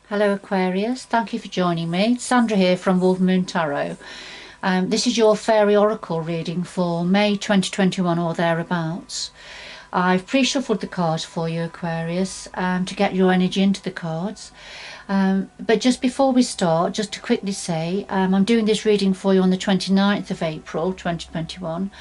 Hello Aquarius, thank you for joining me. Sandra here from Wolf Moon Tarot. This is your Faery Oracle reading for May 2021 or thereabouts. I've pre-shuffled the cards for you Aquarius to get your energy into the cards. But just before we start, just to quickly say, I'm doing this reading for you on the 29th of April 2021.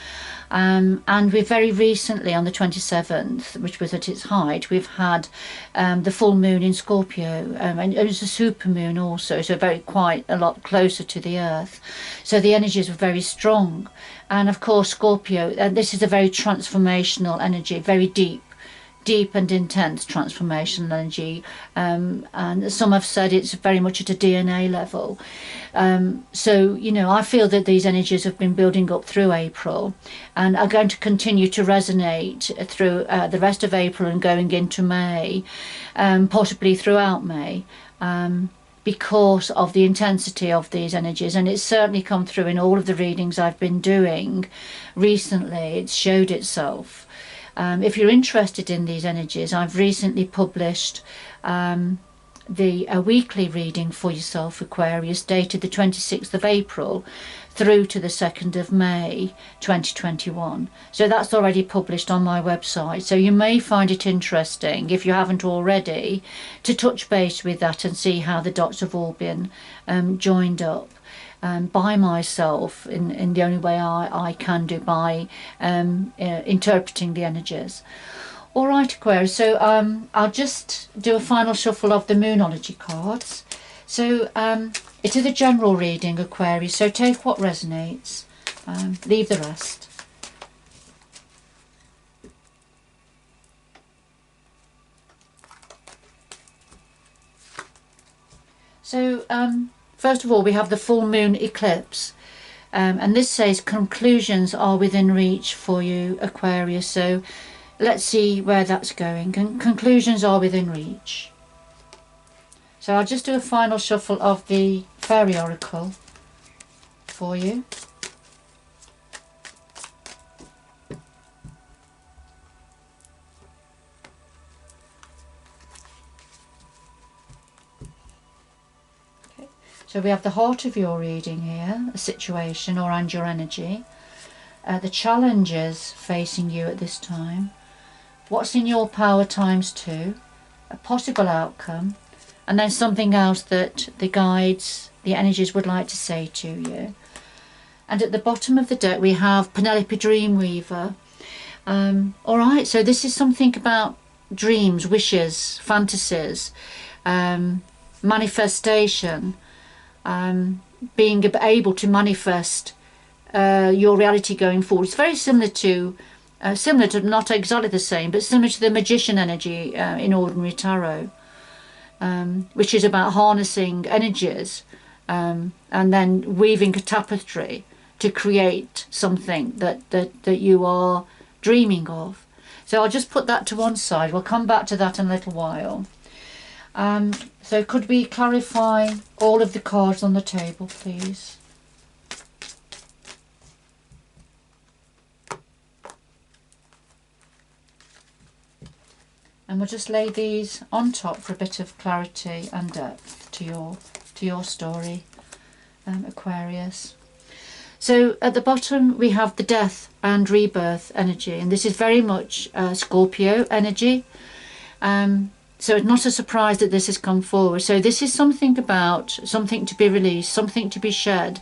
And we've very recently, on the 27th, which was at its height, we've had the full moon in Scorpio, and it was a super moon also, so quite a lot closer to the earth. So the energies were very strong. And of course Scorpio, this is a very transformational energy, very deep and intense transformational energy, and some have said it's very much at a DNA level. So you know, I feel that these energies have been building up through April and are going to continue to resonate through the rest of April and going into May, possibly throughout May, because of the intensity of these energies. And it's certainly come through in all of the readings I've been doing recently. It's showed itself. If you're interested in these energies, I've recently published a weekly reading for yourself, Aquarius, dated the 26th of April through to the 2nd of May 2021. So that's already published on my website. So you may find it interesting, if you haven't already, to touch base with that and see how the dots have all been joined up. By myself in the only way I can do, by interpreting the energies. Alright Aquarius, so I'll just do a final shuffle of the Moonology cards. So it is a general reading, Aquarius, so take what resonates, leave the rest. So first of all, we have the full moon eclipse, and this says conclusions are within reach for you, Aquarius. So let's see where that's going. Conclusions are within reach. So I'll just do a final shuffle of the Faery Oracle for you. So we have the heart of your reading here, a situation and your energy, the challenges facing you at this time, what's in your power ×2, a possible outcome, and then something else that the guides, the energies would like to say to you. And at the bottom of the deck we have Penelope Dreamweaver. Alright, so this is something about dreams, wishes, fantasies, manifestation, being able to manifest your reality going forward. It's very similar to not exactly the same, but similar to the magician energy in ordinary tarot, which is about harnessing energies and then weaving a tapestry to create something that you are dreaming of. So I'll just put that to one side. We'll come back to that in a little while. So could we clarify all of the cards on the table, please? And we'll just lay these on top for a bit of clarity and depth to your story, Aquarius. So at the bottom we have the death and rebirth energy, and this is very much Scorpio energy. So it's not a surprise that this has come forward. So this is something about something to be released, something to be shed,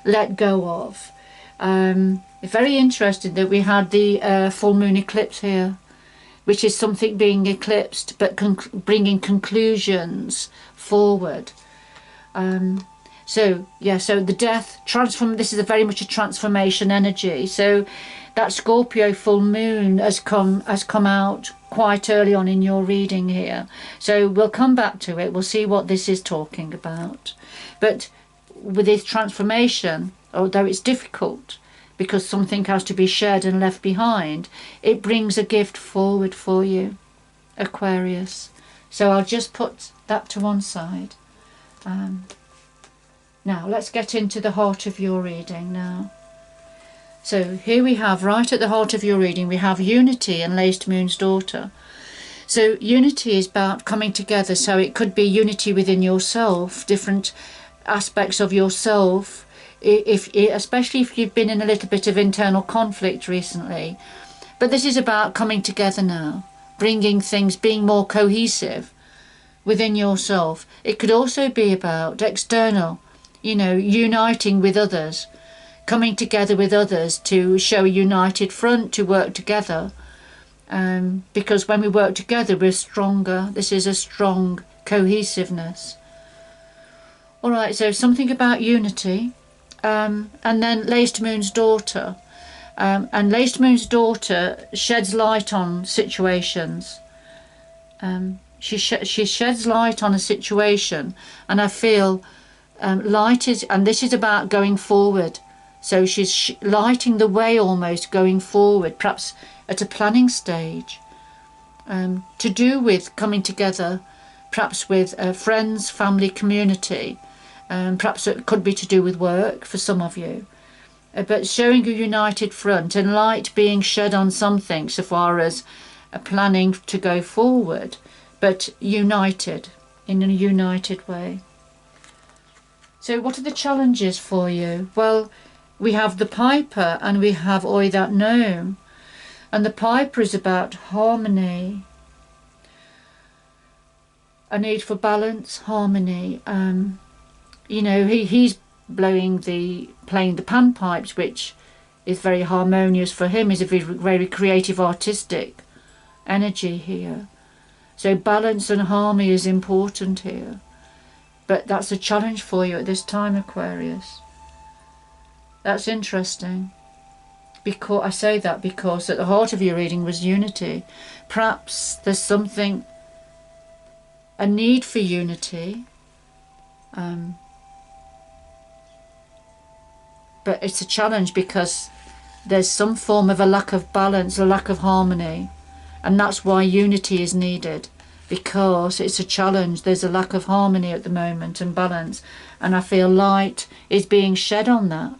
let go of. It's very interesting that we had the full moon eclipse here, which is something being eclipsed but bringing conclusions forward. So yeah, so the death, this is very much a transformation energy. So that Scorpio full moon has come out quite early on in your reading here. So we'll come back to it, we'll see what this is talking about. But with this transformation, although it's difficult because something has to be shared and left behind, it brings a gift forward for you, Aquarius. So I'll just put that to one side. Now let's get into the heart of your reading now. So here we have, right at the heart of your reading, we have Unity and Laced Moon's Daughter. So unity is about coming together. So it could be unity within yourself, different aspects of yourself, especially if you've been in a little bit of internal conflict recently. But this is about coming together now, bringing things, being more cohesive within yourself. It could also be about external, uniting with others, coming together with others to show a united front, to work together. Because when we work together, we're stronger. This is a strong cohesiveness. All right, so something about unity. And then Laced Moon's daughter. And Laced Moon's daughter sheds light on situations. She sheds light on a situation, and I feel light is, and this is about going forward. So she's lighting the way almost going forward, perhaps at a planning stage, to do with coming together, perhaps with friends, family, community. Perhaps it could be to do with work for some of you. But showing a united front and light being shed on something so far as planning to go forward, but united, in a united way. So what are the challenges for you? Well, we have the Piper and we have Oi That Gnome. And the Piper is about harmony, a need for balance, harmony. He's playing the panpipes, which is very harmonious for him. He's a very creative, artistic energy here. So balance and harmony is important here. But that's a challenge for you at this time, Aquarius. That's interesting. Because I say that because at the heart of your reading was unity. Perhaps there's something, a need for unity. But it's a challenge because there's some form of a lack of balance, a lack of harmony. And that's why unity is needed, because it's a challenge. There's a lack of harmony at the moment and balance. And I feel light is being shed on that,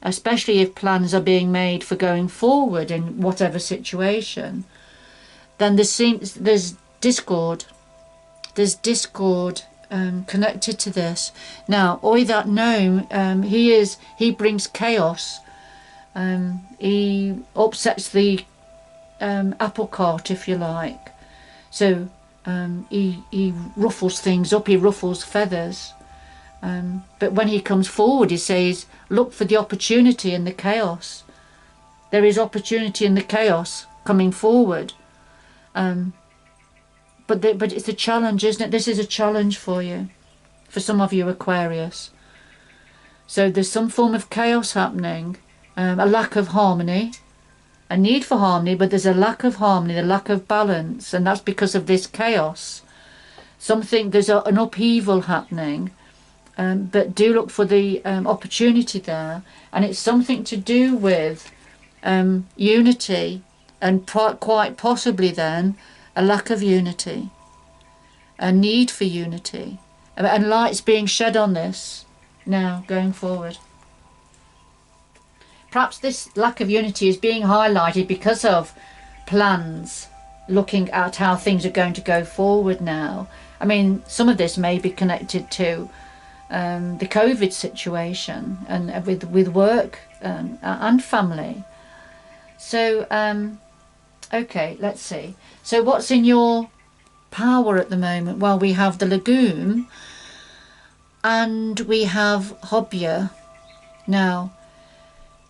especially if plans are being made for going forward in whatever situation. Then there's discord. There's discord connected to this. Now, Oi That Gnome, he brings chaos. He upsets the apple cart, if you like. So he ruffles things up, he ruffles feathers. But when he comes forward, he says, look for the opportunity in the chaos. There is opportunity in the chaos coming forward. But it's a challenge, isn't it? This is a challenge for you, for some of you Aquarius. So there's some form of chaos happening, a lack of harmony, a need for harmony, but there's a lack of harmony, a lack of balance, and that's because of this chaos. There's an upheaval happening, but do look for the opportunity there, and it's something to do with unity, and quite possibly then a lack of unity, a need for unity, and light's being shed on this now going forward. Perhaps this lack of unity is being highlighted because of plans, looking at how things are going to go forward now. I mean, some of this may be connected to the COVID situation and with work and family. So okay, let's see. So what's in your power at the moment? Well, we have the legume and we have Hobya. Now,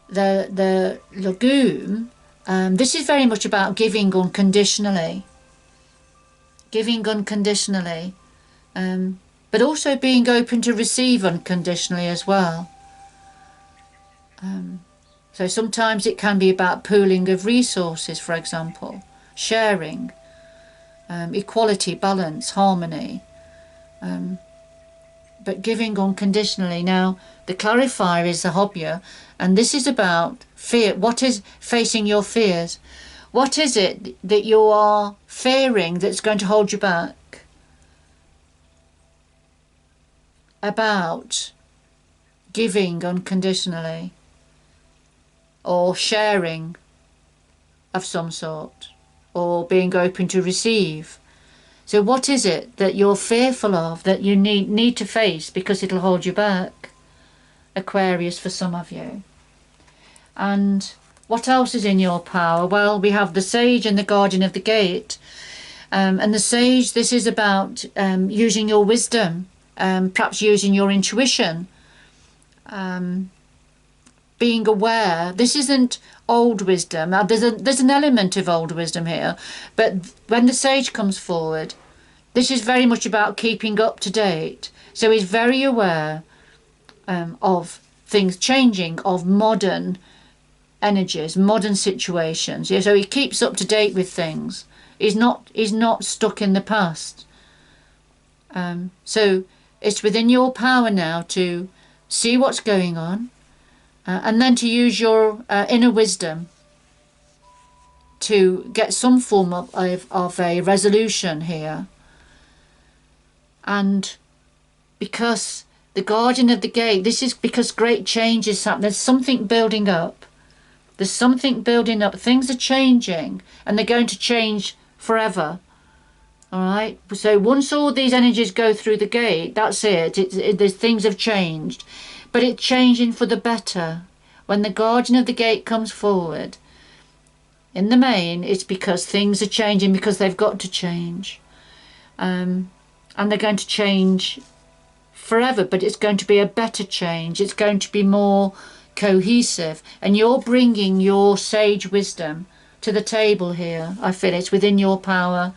the legume, this is very much about giving unconditionally. Giving unconditionally, but also being open to receive unconditionally as well. So sometimes it can be about pooling of resources, for example, sharing, equality, balance, harmony, but giving unconditionally. Now, the clarifier is the Hobya, and this is about fear. What is facing your fears? What is it that you are fearing that's going to hold you back? About giving unconditionally, or sharing of some sort, or being open to receive. So what is it that you're fearful of, that you need to face because it'll hold you back? Aquarius, for some of you. And what else is in your power? Well, we have the Sage and the Guardian of the Gate. And the Sage, this is about using your wisdom, perhaps using your intuition, being aware. This isn't old wisdom. Now, there's an element of old wisdom here, but when the Sage comes forward, this is very much about keeping up to date. So he's very aware of things changing, of modern energies, modern situations. Yeah, so he keeps up to date with things. He's not stuck in the past. So it's within your power now to see what's going on, and then to use your inner wisdom to get some form of a resolution here. And because the Guardian of the Gate, this is because great change is happening. There's something building up. There's something building up. Things are changing, and they're going to change forever. All right. So once all these energies go through the gate, that's it. Things have changed, but it's changing for the better. When the Guardian of the Gate comes forward, in the main, it's because things are changing, because they've got to change, and they're going to change forever. But it's going to be a better change. It's going to be more cohesive, and you're bringing your sage wisdom to the table here. I feel it's within your power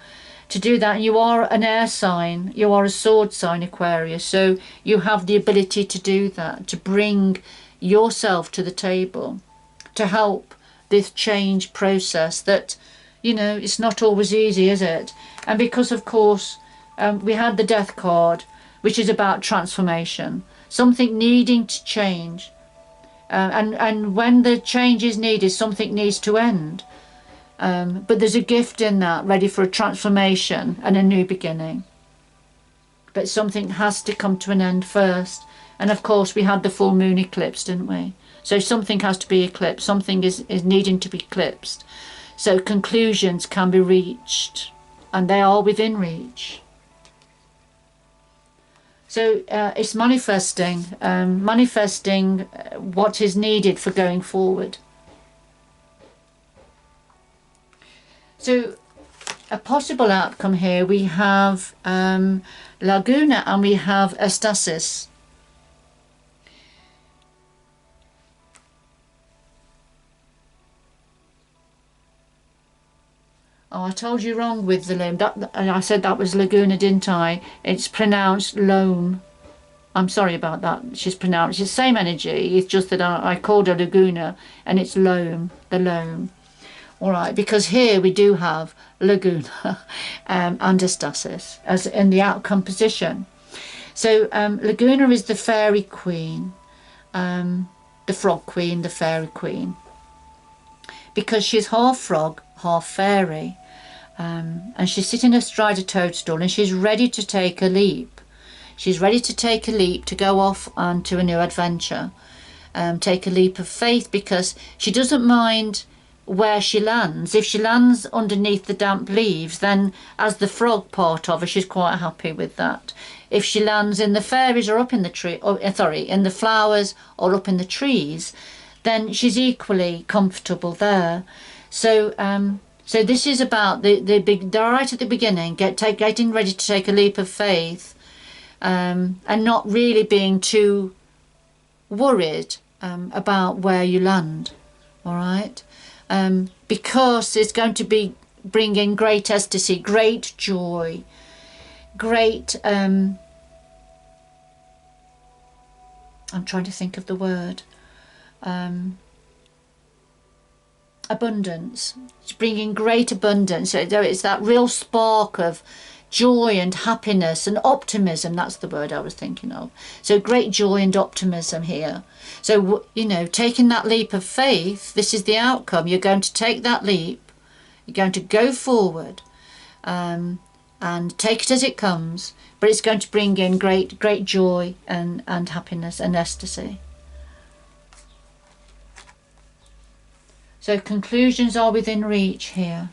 to do that. You are an air sign, you are a sword sign, Aquarius, so you have the ability to do that, to bring yourself to the table, to help this change process that, you know, it's not always easy, is it? And because of course we had the Death card, which is about transformation, something needing to change, and when the change is needed, something needs to end. But there's a gift in that, ready for a transformation and a new beginning. But something has to come to an end first. And of course we had the full moon eclipse, didn't we? So something has to be eclipsed. Something is needing to be eclipsed. So conclusions can be reached, and they are within reach. So it's manifesting what is needed for going forward. So a possible outcome here, we have Laguna and we have Estasis. Oh, I told you wrong with the loam. I said that was Laguna, didn't I? It's pronounced loam. I'm sorry about that. She's pronounced, it's the same energy. It's just that I called her Laguna, and it's loam, the loam. All right, because here we do have Laguna and Estasis as in the outcome position. So Laguna is the fairy queen, the frog queen, the fairy queen, because she's half frog, half fairy, and she's sitting astride a toadstool, and she's ready to take a leap. She's ready to take a leap to go off onto a new adventure, take a leap of faith, because she doesn't mind where she lands. If she lands underneath the damp leaves, then as the frog part of her, she's quite happy with that. If she lands in the fairies or up in the tree, or in the flowers or up in the trees, then she's equally comfortable there. So so this is about the big, right at the beginning, getting ready to take a leap of faith, and not really being too worried about where you land. All right. Because it's going to be bringing great ecstasy, great joy, great, I'm trying to think of the word, abundance. It's bringing great abundance. So it's that real spark of joy and happiness and optimism. That's the word I was thinking of. So great joy and optimism here. So, you know, taking that leap of faith, this is the outcome. You're going to take that leap. You're going to go forward, and take it as it comes. But it's going to bring in great joy and happiness and ecstasy. So conclusions are within reach here.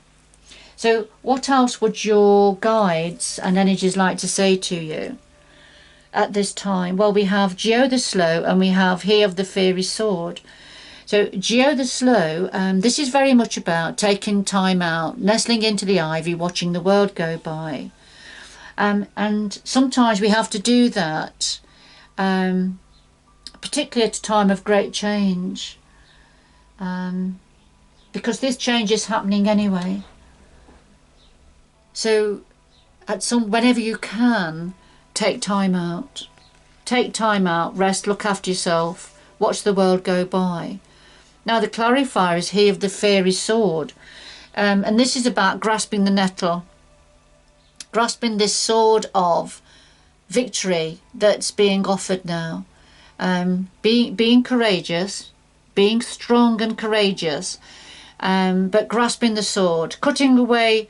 So what else would your guides and energies like to say to you at this time? Well, we have Geo the Slow and we have He of the Fiery Sword. So Geo the Slow, this is very much about taking time out, nestling into the ivy, watching the world go by. And sometimes we have to do that, particularly at a time of great change, because this change is happening anyway. So whenever you can, take time out. Take time out, rest, look after yourself, watch the world go by. Now the clarifier is He of the Fiery Sword, and this is about grasping the nettle, grasping this sword of victory that's being offered now. Being courageous, being strong and courageous, but grasping the sword, cutting away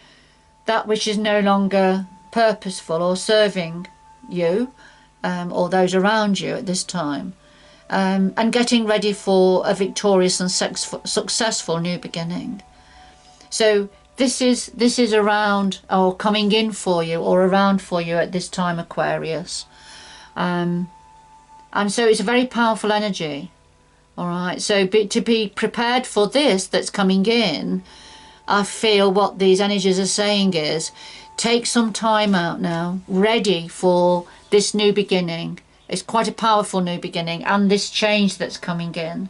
that which is no longer purposeful or serving you or those around you at this time, and getting ready for a victorious and successful new beginning. So this is around, or coming in for you, or around for you at this time, Aquarius. And so it's a very powerful energy. All right, so to be prepared for this that's coming in, I feel what these energies are saying is, take some time out now, ready for this new beginning. It's quite a powerful new beginning, and this change that's coming in.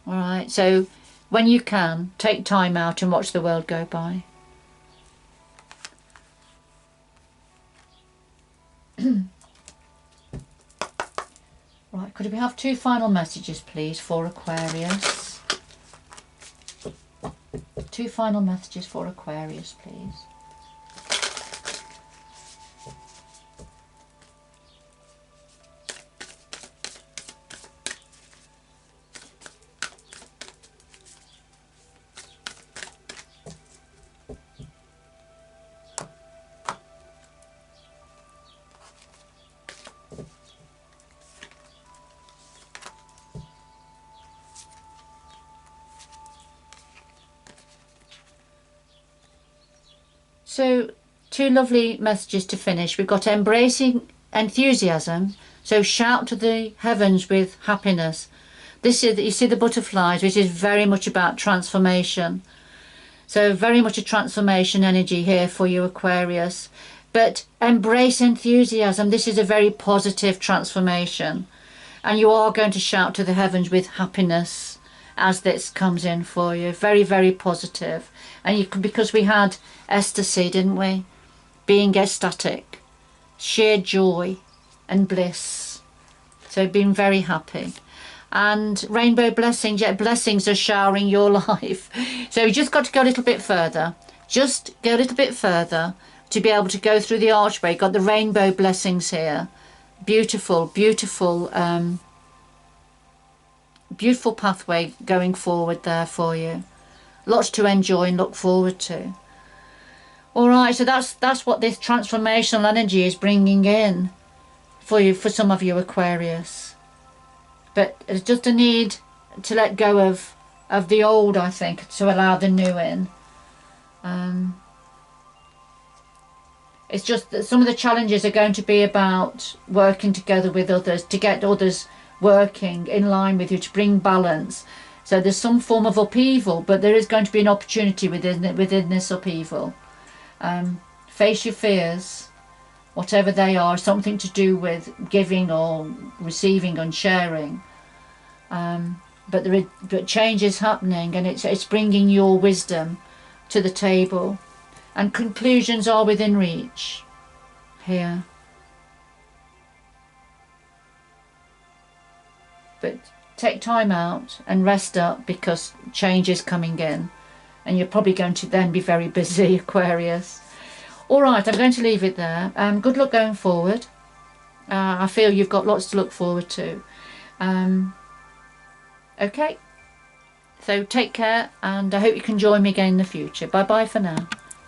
All right, so when you can, take time out and watch the world go by. Right, could we have 2 final messages, please, for Aquarius? 2 final messages for Aquarius, please. So 2 lovely messages to finish. We've got embracing enthusiasm. So shout to the heavens with happiness. This is, you see the butterflies, which is very much about transformation. So very much a transformation energy here for you, Aquarius. But embrace enthusiasm. This is a very positive transformation. And you are going to shout to the heavens with happiness as this comes in for you. Very, very positive. And you can, because we had ecstasy, didn't we? Being ecstatic, sheer joy and bliss. So being very happy. And rainbow blessings, yet blessings are showering your life. So you just got to go a little bit further. Just go a little bit further to be able to go through the archway. Got the rainbow blessings here. Beautiful, beautiful, beautiful pathway going forward there for you. Lots to enjoy and look forward to. All right, so that's what this transformational energy is bringing in for you, for some of you, Aquarius. But it's just a need to let go of the old, I think, to allow the new in. It's just that some of the challenges are going to be about working together with others, to get others working in line with you, to bring balance. So there's some form of upheaval, but there is going to be an opportunity within this upheaval. Face your fears, whatever they are, something to do with giving or receiving and sharing. But change is happening, and it's bringing your wisdom to the table, and conclusions are within reach here. But take time out and rest up, because change is coming in, and you're probably going to then be very busy, Aquarius. All right, I'm going to leave it there. Good luck going forward. I feel you've got lots to look forward to. Okay, so take care, and I hope you can join me again in the future. Bye bye for now.